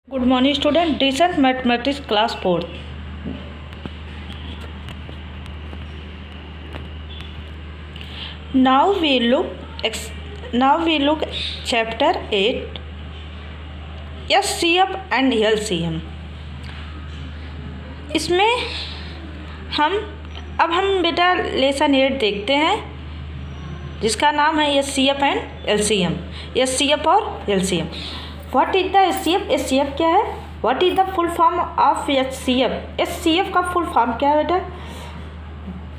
Good morning student, decent mathematics class 4th. Now we look chapter 8 SCF and LCM. इसमें हम बेटा lesson 8 देखते हैं जिसका नाम है SCF एंड LCM. SCF और LCM. What is the SCF? SCF क्या है? What is the full form of SCF? SCF का फुल फॉर्म क्या है बेटा?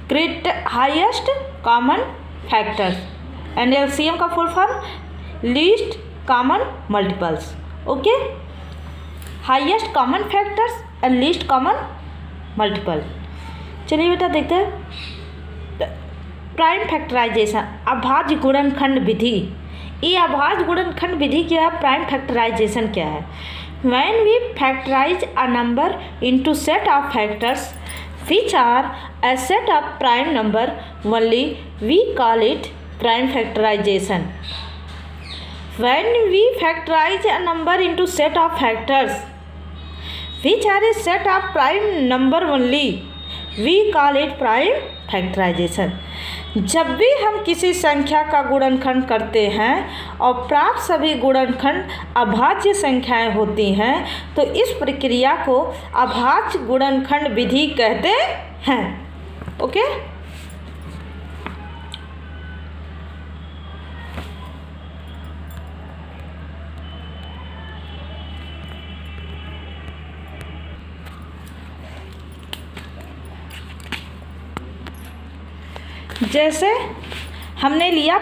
Great highest common factors. And LCM का full form least common multiples. Okay, highest common factors and least common multiple. चलिए बेटा देखते हैं. प्राइम फैक्टराइजेशन, अभाज्य गुणनखंड विधि. ये अभाज्य गुणनखंड विधि क्या है? प्राइम फैक्टराइजेशन क्या है? When we factorize a number into set of factors which are a set of prime number only, we call it prime factorization. When we factorize a number into set of factors which are a set of prime number only, we call it prime factorization. जब भी हम किसी संख्या का गुणनखंड करते हैं और प्राप्त सभी गुणनखंड अभाज्य संख्याएं होती हैं तो इस प्रक्रिया को अभाज्य गुणनखंड विधि कहते हैं. ओके, जैसे हमने लिया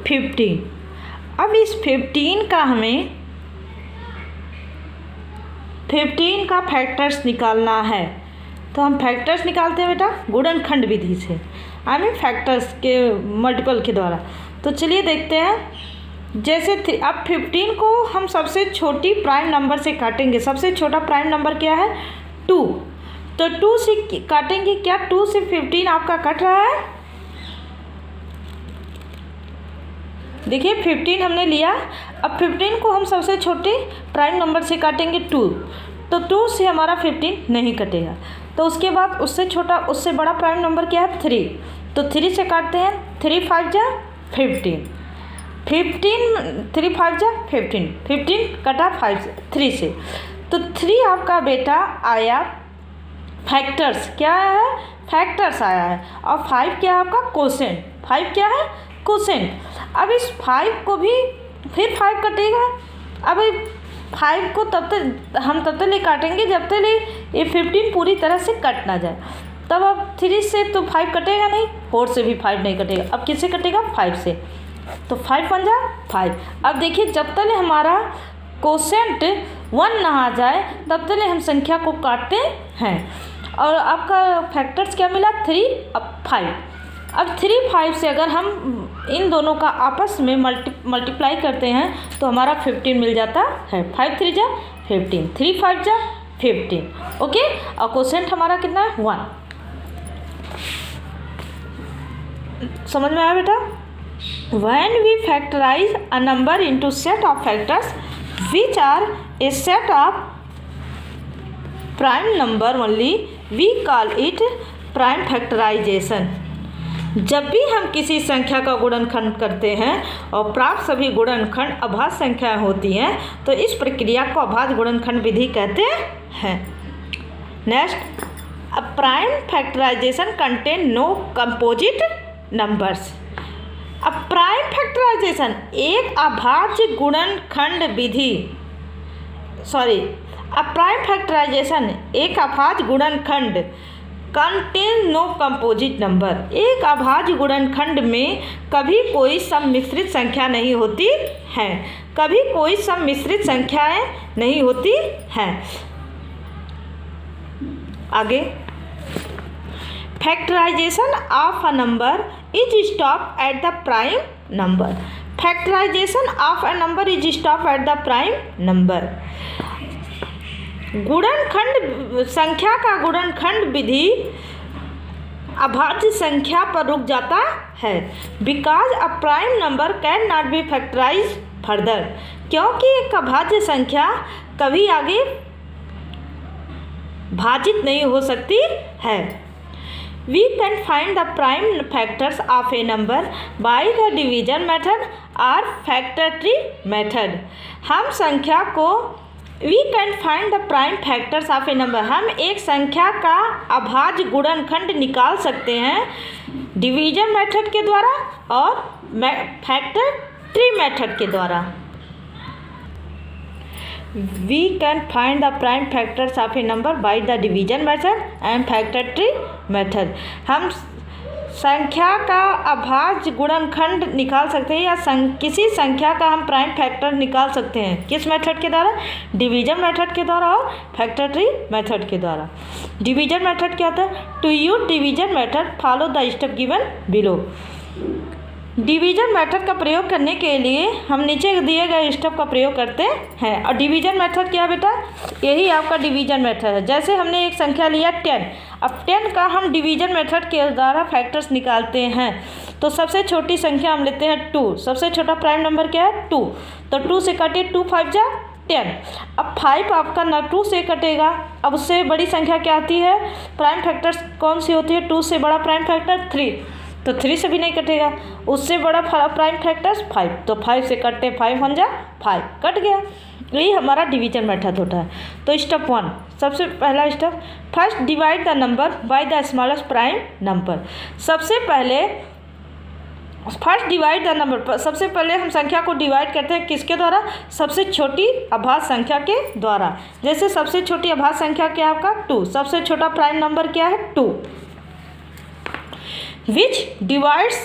15. अब इस 15 का हमें 15 का फैक्टर्स निकालना है तो हम फैक्टर्स निकालते हैं बेटा गुणनखंड विधि से, फैक्टर्स के मल्टीपल के द्वारा. तो चलिए देखते हैं. जैसे अब 15 को हम सबसे छोटी प्राइम नंबर से काटेंगे. सबसे छोटा प्राइम नंबर क्या है? 2. तो 2 से काटेंगे क्या? 2 से 15 आपका कट रहा है. देखिए 15 हमने लिया. अब 15 को हम सबसे छोटे प्राइम नंबर से काटेंगे 2. तो 2 से हमारा 15 नहीं कटेगा. तो उसके बाद उससे छोटा उससे बड़ा प्राइम नंबर क्या है? 3. तो 3 से काटते हैं. 3 5 जा 15. 3 5 जा 15. 15 कटा 3 से. तो 3 आपका बेटा आया फैक्टर्स. क्या है? फैक्टर्स आया है. और 5 क्या है आपका? कोसेंट. 5 क्या है? कोसेंट. अब इस 5 को भी फिर 5 कटेगा. अब 5 को तब तक ले काटेंगे जब तक ये 15 पूरी तरह से कट ना जाए. तब अब 3 से तो 5 कटेगा नहीं, 4 से भी 5 नहीं कटेगा. अब किससे कटेगा? 5 से. तो 5 बन जा 5. अब देखिए जब तक हमारा कोसेंट 1 ना आ जाए तब तक हम संख्या को काटते हैं. और आपका फैक्टर्स क्या मिला? 3 अब 5. अब 3 5 से अगर हम इन दोनों का आपस में मल्टीप्लाई करते हैं तो हमारा 15 मिल जाता है. 5 3 जा 15. 3 5 जा 15. ओके, और कोसेंट हमारा कितना है? 1. समझ में आया बेटा? When we factorize a number into set of factors which are a set of prime number only, we call it prime factorization. जब भी हम किसी संख्या का गुणनखंड करते हैं और प्राप्त सभी गुणनखंड अभाज्य संख्याएं होती हैं तो इस प्रक्रिया को अभाज्य गुणनखंड विधि कहते हैं. Next, a prime factorisation contain no composite numbers. अब प्राइम फैक्टराइजेशन एक अभाज्य गुणनखंड विधि प्राइम फैक्टराइजेशन एक अभाज्य गुणनखंड कंटेन नो कंपोजिट नंबर. एक अभाज्य गुणनखंड में कभी कोई सम्मिश्रित संख्या नहीं होती है. कभी कोई सम्मिश्रित संख्याएं नहीं होती हैं. आगे, factorization of a number is stop at the prime number. Factorization of a number is stop at the prime number. गुणनखंड संख्या का गुणनखंड विधि अभाज्य संख्या पर रुक जाता है. Because a prime number can not be factorise further, क्योंकि एक अभाज्य संख्या कभी आगे भाजित नहीं हो सकती है। We can find the prime factors of a number by the division method or factor tree method. हम संख्या को We can find the prime factors of a number. हम एक संख्या का अभाज्य गुणनखंड निकाल सकते हैं डिवीजन मेथड के द्वारा और फैक्टर ट्री मेथड के द्वारा। We can find the prime factors of a number by the division method and factor tree method. हम संख्या का अभाज्य गुणनखंड निकाल सकते हैं या किसी संख्या का हम प्राइम फैक्टर निकाल सकते हैं किस मेथड के द्वारा? डिवीजन मेथड के द्वारा और फैक्टर ट्री मेथड के द्वारा। डिवीजन मेथड क्या होता है? To use division method follow the step given below. Division method का प्रयोग करने के लिए हम नीचे दिए गए स्टेप का प्रयोग करते हैं। और डिवीजन मेथड क्या बेटा? यही आपका डिवीजन मेथड है। जैसे हमने एक संख्या लिया 10, अब 10 का हम डिवीजन मेथड के द्वारा फैक्टर्स निकालते हैं। तो सबसे छोटी संख्या हम लेते हैं 2। सबसे छोटा प्राइम नंबर क्या है? 2। तो 2 से काटिए, 2 5 जा 10। अब 5 आपका ना 2 से कटेगा। अब उससे बड़ी संख्या क्या आती है? प्राइम फैक्टर्स कौन सी होती है? 2 से बड़ा प्राइम फैक्टर 3, तो 3 से भी नहीं कटेगा। उससे बड़ा प्राइम फैक्टर्स 5, तो 5 से कटते 5 1 जा 5, कट गया। यही हमारा डिवीजन मेथड होता है। तो स्टेप 1, सबसे पहला step, first divide the number by the smallest prime number. सबसे पहले फर्स्ट डिवाइड द नंबर, सबसे पहले हम संख्या को डिवाइड करते हैं किसके द्वारा? सबसे छोटी अभाज्य संख्या के द्वारा। जैसे सबसे छोटी अभाज्य संख्या क्या है आपका? 2। सबसे छोटा प्राइम नंबर क्या है? 2। which divides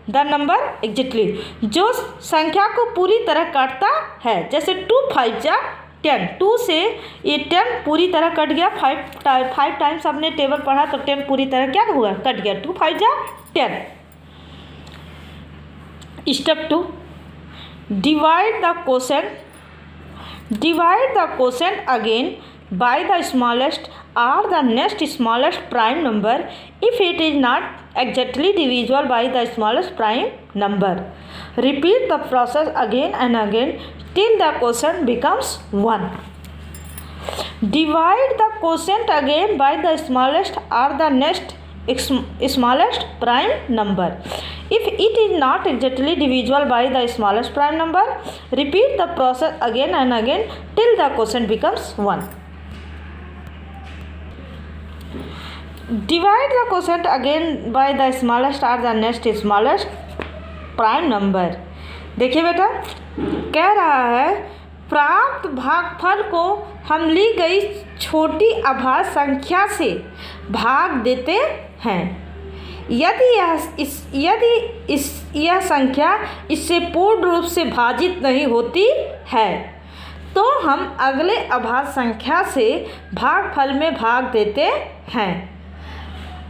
the number exactly, जो संख्या को पूरी तरह काटता है। जैसे 2 5 जा 10, 2 से ये 10 पूरी तरह कट गया। 5 टाइम्स आपने टेबल पढ़ा तो 10 पूरी तरह क्या हुआ? कट गया। 2 5 जा 10। Step 2, divide the quotient again by the smallest or the next smallest prime number if it is not exactly divisible by the smallest prime number. Repeat the process again and again till the quotient becomes 1. Divide the quotient again by the smallest or the next smallest prime number. If it is not exactly divisible by the smallest prime number, repeat the process again and again till the quotient becomes 1. Divide the quotient again by the smallest or the next smallest prime number. देखिए बेटा, कह रहा है प्राप्त भागफल को हम ली गई छोटी अभाज्य संख्या से भाग देते हैं। यदि यह संख्या इससे पूर्ण रूप से भाजित नहीं होती है तो हम अगले अभाज्य संख्या से भागफल में भाग देते हैं।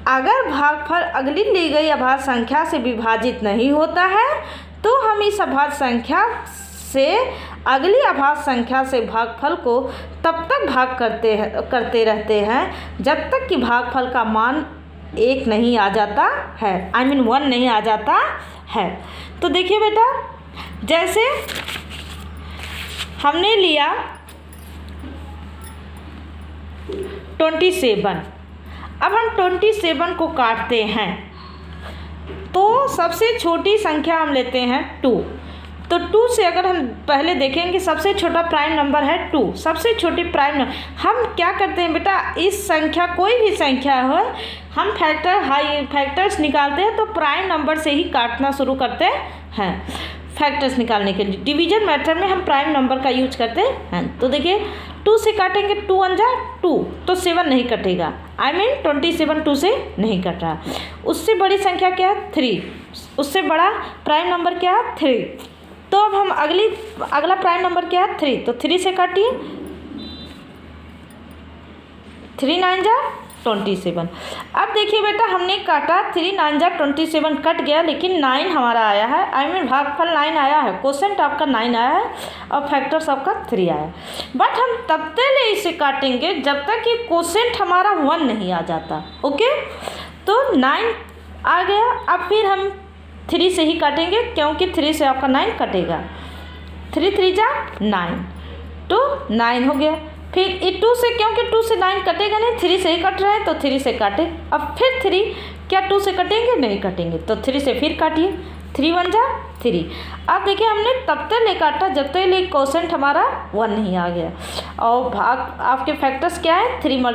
अगर भागफल अगली ली गई अभाज्य संख्या से विभाजित नहीं होता है तो हम इस अभाज्य संख्या से अगली अभाज्य संख्या से भागफल को तब तक भाग करते रहते हैं जब तक कि भागफल का मान 1 नहीं आ जाता है, 1 नहीं आ जाता है। तो देखिए बेटा, जैसे हमने लिया 27, अब हम 27 को काटते हैं तो सबसे छोटी संख्या हम लेते हैं 2। तो 2 से अगर हम पहले देखेंगे सबसे छोटा प्राइम नंबर है 2, सबसे छोटी प्राइम नंबर। हम क्या करते हैं बेटा, इस संख्या कोई भी संख्या हो हम फैक्टर्स निकालते हैं तो प्राइम नंबर से ही काटना शुरू करते हैं फैक्टर्स निकालने के लिए। डिवीजन मेथड में हम प्राइम नंबर का यूज करते हैं। तो देखिए 2 से काटेंगे, 2 1 जा 2, तो 7 नहीं कटेगा। 27 2 से नहीं कट रहा। उससे बड़ी संख्या क्या है? 3। उससे बड़ा प्राइम नंबर क्या है? 3। तो अब हम अगला प्राइम नंबर क्या है? 3। तो 3 से काटिए, 3 9 जा 27। अब देखिए बेटा, हमने काटा 3 9 जा 27 कट गया, लेकिन 9 हमारा आया है। भागफल 9 आया है, क्वोशेंट आपका 9 आया है और फैक्टर्स आपका 3 आया है। बट हम तब तक इसे काटेंगे जब तक कि क्वोशेंट हमारा 1 नहीं आ जाता। ओके, तो 9 आ गया। अब फिर हम 3 से ही काटेंगे क्योंकि 3 से आपका 9 कटेगा। 3 3 जा 9, 2 9 हो गया। फिर ये 2 से, क्योंकि 2 से 9 कटेगा नहीं, 3 से ही कट रहा है तो 3 से काटे। अब फिर 3 क्या 2 से कटेंगे? नहीं कटेंगे, तो 3 से फिर काटिए। 3 1 जा 3। अब देखिए हमने तब तक ले काटा जब तक ले क्वोशेंट हमारा 1 नहीं आ गया। और भाग आपके फैक्टर्स क्या है? 3 ×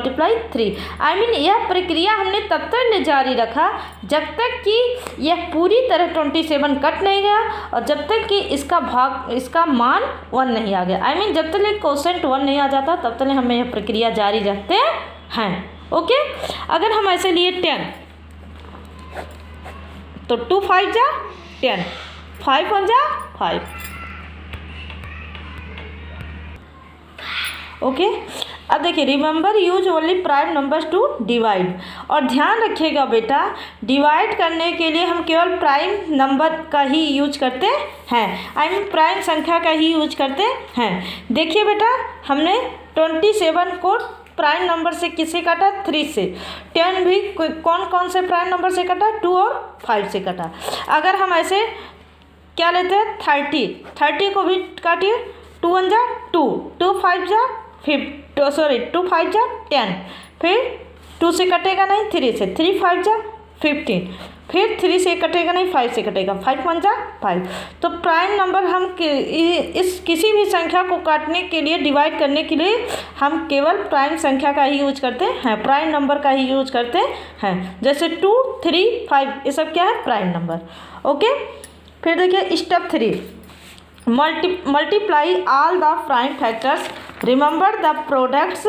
3। आई मीन यह प्रक्रिया हमने तब तक ले जारी रखा जब तक कि यह पूरी तरह 27 कट नहीं गया और जब तक कि इसका मान 1 नहीं आ गया। आई मीन जब तक ले क्वोशेंट 1 नहीं आ जाता तब तक हमें यह प्रक्रिया जारी रखते हैं। ओके, अगर हम ऐसे लिए 10 तो 2 5 जा 10, 5 1 जा 5। ओके, अब देखिए remember use only prime numbers to divide. और ध्यान रखिएगा बेटा, डिवाइड करने के लिए हम केवल प्राइम नंबर का ही यूज करते हैं। आई मीन प्राइम संख्या का ही यूज करते हैं। देखिए बेटा, हमने 27 को प्राइम नंबर से किसे काटा? 3 से। 10 भी कौन कौन से प्राइम नंबर से कटा? 2 और 5 से कटा। अगर हम ऐसे क्या लेते हैं? 30 को भी काटिए। 2 1 जा 2, 2 5 जा 2 5 जा 10, फिर 2 से कटेगा नहीं, 3 से, 3 5 जा 15, फिर 3 से कटेगा नहीं, 5 से कटेगा, 5 1 जा 5। तो प्राइम नंबर हम इस किसी भी संख्या को काटने के लिए, डिवाइड करने के लिए हम केवल प्राइम संख्या का ही यूज करते हैं, प्राइम नंबर का ही यूज करते हैं। जैसे 2 3 5 ये सब क्या है? Prime number. ओके, फिर देखिए step 3, multiply all the prime factors, remember the products,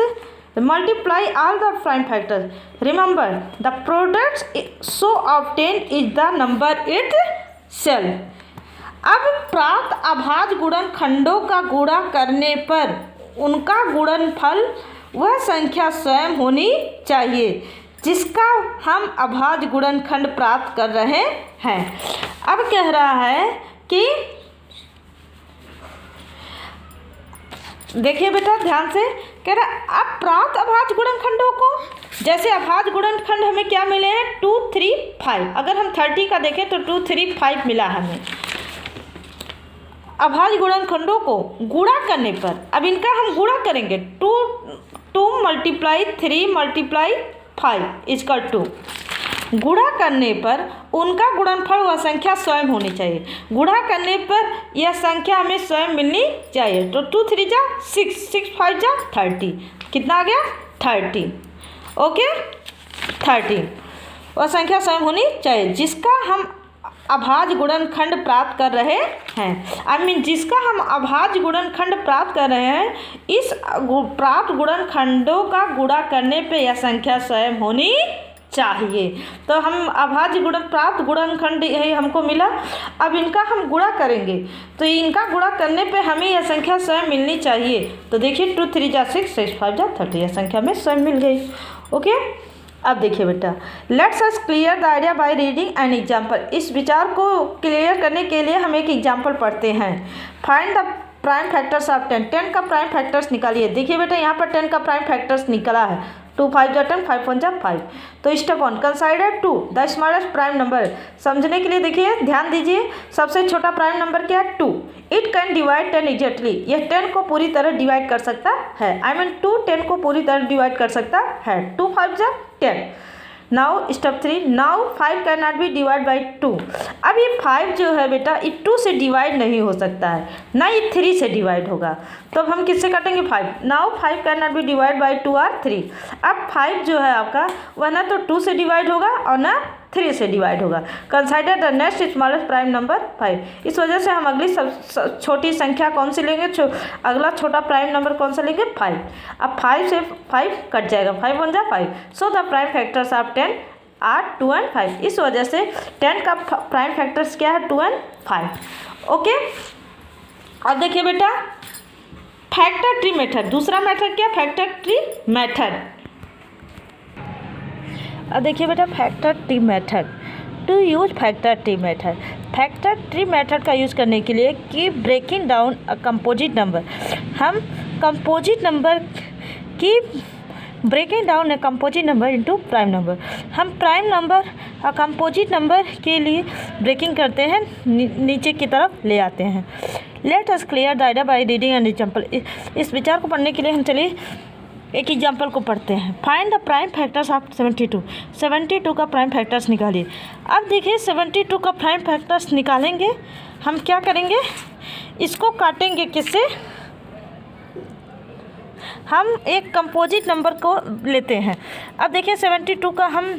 multiply all the prime factors, remember the products so obtained is the number itself। अब प्राप्त अभाज्य गुणनखंडों का गुणा करने पर उनका गुणनफल वह संख्या स्वयं होनी चाहिए जिसका हम अभाज्य गुणनखंड प्राप्त कर रहे हैं। अब कह रहा है कि देखिए बेटा ध्यान से, कह रहा अब प्राप्त अभाज्य गुणनखंडों को, जैसे अभाज्य गुणनखंड हमें क्या मिले हैं? 2 3 5। अगर हम 30 का देखें तो 2 3 5 मिला हमें। अभाज्य गुणनखंडों को गुणा करने पर, अब इनका हम गुणा करेंगे। 2 × 3 × 5 = 2। गुणा करने पर उनका गुणनफल वह संख्या स्वयं होनी चाहिए। गुणा करने पर यह संख्या हमें स्वयं मिलनी चाहिए। तो 2 3 जा 6, 6 5 जा 30। कितना आ गया? 30। ओके, 30 वह संख्या स्वयं होनी चाहिए जिसका हम अभाज्य गुणनखंड प्राप्त कर रहे हैं। आई मीन जिसका हम अभाज्य गुणनखंड प्राप्त कर रहे हैं, इस प्राप्त गुणनखंडों का गुणा करने पे यह संख्या स्वयं होनी चाहिए। तो हम अभाज्य प्राप्त गुणनखंड हमको मिला। अब इनका हम गुणा करेंगे तो इनका गुणा करने पे हमें यह संख्या स्वयं मिलनी चाहिए। तो देखिए 2 3 जा 6, 6 5 जा 30, यह संख्या में स्वयं मिल गई। ओके, अब देखिए बेटा, let's us clear the idea by reading an example. इस विचार को क्लियर करने के लिए हम एक एग्जाम्पल पढ़ते हैं। Find the prime factors of 10। 10 का प्राइम फैक्टर्स निकालिए। देखिए बेटा यहाँ पर 10 का प्राइम फैक्टर्स निकला है। 2 5 जा 10, 5 1 जा 5। तो step 1, consider 2 the smallest prime number. समझने के लिए देखिए ध्यान दीजिए, सबसे छोटा प्राइम नंबर क्या है? 2। It can divide 10 exactly. यह 10 को पूरी तरह डिवाइड कर सकता है। आई मीन 2 10 को पूरी तरह डिवाइड कर सकता है। 2 5 जा 10। Now step 3, now 5 can not be divide by 2। अब ये 5 जो है बेटा ये 2 से डिवाइड नहीं हो सकता है, ना ये 3 से डिवाइड होगा। तो अब हम किससे काटेंगे? 5। Now 5 can not be divide by 2 और 3। अब 5 जो है आपका वह ना तो 2 से डिवाइड होगा और ना 3 से डिवाइड होगा। Consider the next smallest prime number 5। इस वजह से हम अगली छोटी संख्या कौन सी लेंगे? अगला छोटा प्राइम नंबर कौन सा लेंगे? 5। अब 5 से 5 कट जाएगा, 5 1 जा 5। So the prime factors of 10 are 2 और 5। इस वजह से 10 का प्राइम फैक्टर्स क्या है? 2 और 5। ओके, अब देखिए बेटा फैक्टर ट्री मेथड। दूसरा मेथड क्या? Factor tree method. अब देखिए बेटा factor tree method. To use factor tree method. Factor tree method का यूज़ करने के लिए कि breaking down a composite number, हम कंपोजिट नंबर की breaking down a composite number into prime number. हम प्राइम नंबर कंपोजिट नंबर के लिए ब्रेकिंग करते हैं, नीचे की तरफ ले आते हैं। Let us clear the idea by reading an example. इस विचार को पढ़ने के लिए हम चलिए एक एग्जाम्पल को पढ़ते हैं। Find the prime factors of 72। 72 का प्राइम फैक्टर्स निकालिए। अब देखिए 72 का प्राइम फैक्टर्स निकालेंगे, हम क्या करेंगे, इसको काटेंगे किससे, हम एक कंपोजिट नंबर को लेते हैं। अब देखिए 72 का हम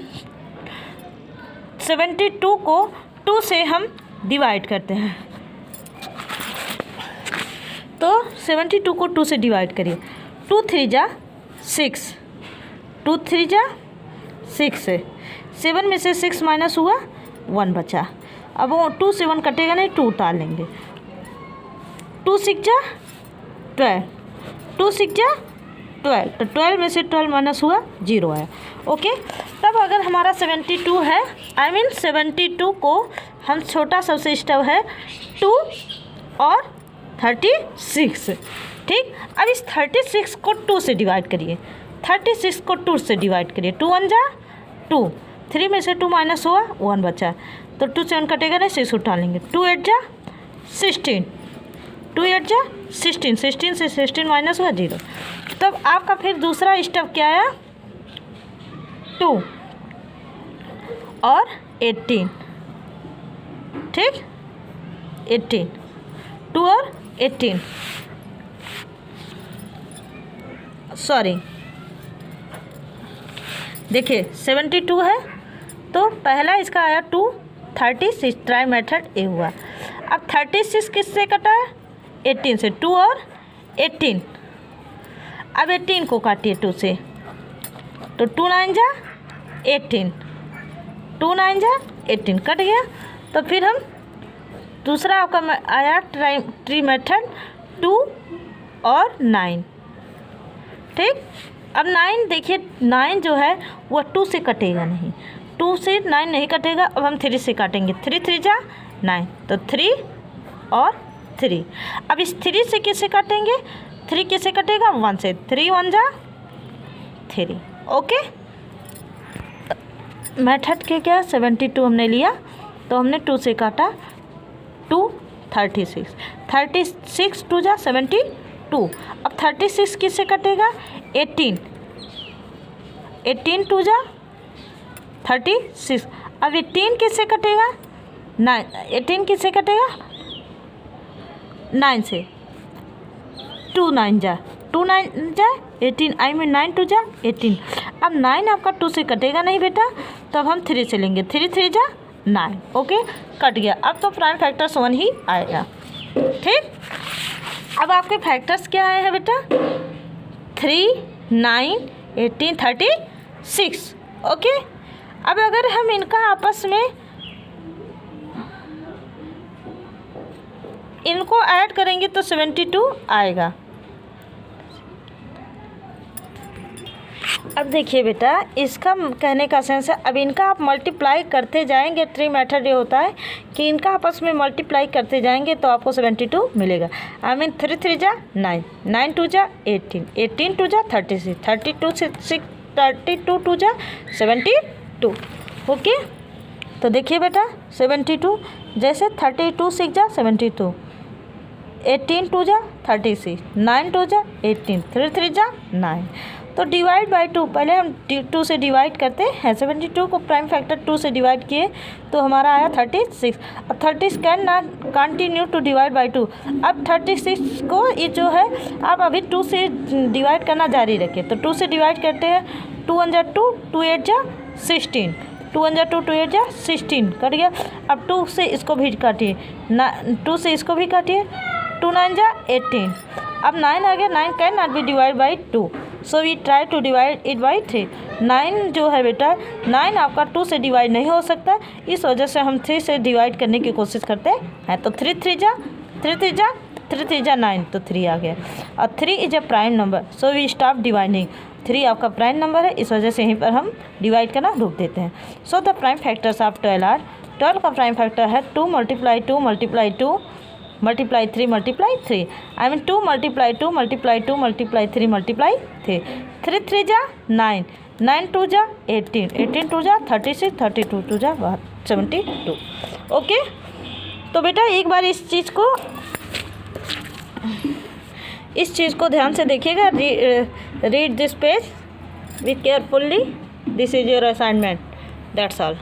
72 को 2 से हम डिवाइड करते हैं, तो 72 को 2 से डिवाइड करिए। 2 3 जा 6, 2 3 जा 6 से 7 में से 6 माइनस हुआ 1 बचा। अब वो 2 से 1 कटेगा नहीं, 2 उतार लेंगे। 2 6 जा 12, 2 6 जा 12, तो 12 में से 12 माइनस हुआ 0 आया। ओके, तब अगर हमारा 72 है, आई मीन 72 को हम छोटा सबसे स्टेप है 2 और 36, ठीक। अब इस 36 को 2 से डिवाइड करिए, 36 को 2 से डिवाइड करिए। 2 1 जा 2, 3 में से 2 माइनस हुआ 1 बचा, तो 2 से 1 कटेगा नहीं, 6 उठा लेंगे। 2 8 जा 16, 2 8 जा 16, 16 से 16 माइनस हुआ 0। तब आपका फिर दूसरा स्टेप क्या आया, 2 और 18, ठीक, 18, 2 और 18, सॉरी देखिए 72 है तो पहला इसका आया 2, 36 ट्राई मेथड ए हुआ। अब 36 किससे कटा है, 18 से, 2 और 18। अब 18 को काटिए 2 से, तो 2 9 जा 18, 2 9 जा 18 कट गया। तो फिर हम दूसरा आपका आया ट्री मेथड 2 और 9, ठीक। अब 9 देखिए 9 जो है वह 2 से कटेगा नहीं, 2 से 9 नहीं कटेगा। अब हम 3 से काटेंगे, 3 3 जा 9, तो 3 और 3। अब इस 3 से किससे काटेंगे, 3 किससे कटेगा, 1 से, 3 1 जा 3। ओके, मेथड के क्या 72 हमने लिया तो हमने 2 से काटा, 2 36, 36 2 जा 72। अब 36 किससे कटेगा, 18, 18 2 जा 36। अब 18 किससे कटेगा, 9, 18 किससे कटेगा 9 से, 2 9 जा 2 9 जा 18, आई मीन 9 2 जा 18। अब 9 आपका 2 से कटेगा नहीं बेटा, तो अब हम 3 से लेंगे, 3 3 जा 9। ओके, कट गया। अब तो प्राइम फैक्टर्स 1 ही आएगा, ठीक। अब आपके फैक्टर्स क्या आए हैं बेटा, 3 9 18 36। ओके, अब अगर हम इनका आपस में इनको ऐड करेंगे तो 72 आएगा। अब देखिए बेटा, इसका कहने का सेंस है, अब इनका आप मल्टीप्लाई करते जाएंगे। ट्री मेथड ये होता है कि इनका आपस में मल्टीप्लाई करते जाएंगे तो आपको 72 मिलेगा। आई मीन 3 3 जा 9, 9 2 जा 18, 18 2 जा 36, 32 से 6, 32 2 जा 72। ओके, तो देखिए बेटा 72 जैसे 32 6 जा 72, 18 2 जा 36, 9 2 जा 18, 3 3 जा 9। तो डिवाइड बाई 2, पहले हम 2 से डिवाइड करते हैं। 72 को प्राइम फैक्टर 2 से डिवाइड किए तो हमारा आया 36। अब 30 can not continue to divide by 2। अब 36 को ये जो है आप अभी 2 से डिवाइड करना जारी रखें। तो 2 से डिवाइड करते हैं, 2 1 जा 2, 2 8 जा 16, 2 1 जा 2, 2 8 जा 16 कट गया। अब 2 से इसको भी काटिए, 2 से इसको भी काटिए, 2 9 जा 18। अब 9 आ गया, 9 can not be divide by 2, so we try to divide it by 3। 9 जो है बेटा, 9 आपका 2 से डिवाइड नहीं हो सकता, इस वजह से हम 3 से डिवाइड करने की कोशिश करते हैं। तो 3 3 जा 3 3 जा 3 3 जा 9, तो 3 आ गया। और 3 is a prime number, so we stop dividing. 3 आपका प्राइम नंबर है, इस वजह से यहीं पर हम डिवाइड करना रोक देते हैं। So the prime factors of 12 are, 12 का प्राइम फैक्टर है 2 multiply 2 multiply 2 multiply 3 multiply 3, I mean 2 multiply 2 multiply 2 multiply 3 multiply 3, 3 3 जा 9, 9 2 जा 18, 18 2 जा 36, 32 2 जा 72। ओके, तो बेटा एक बार इस चीज़ को ध्यान से देखिएगा। Read this page with carefully. This is your assignment, that's all.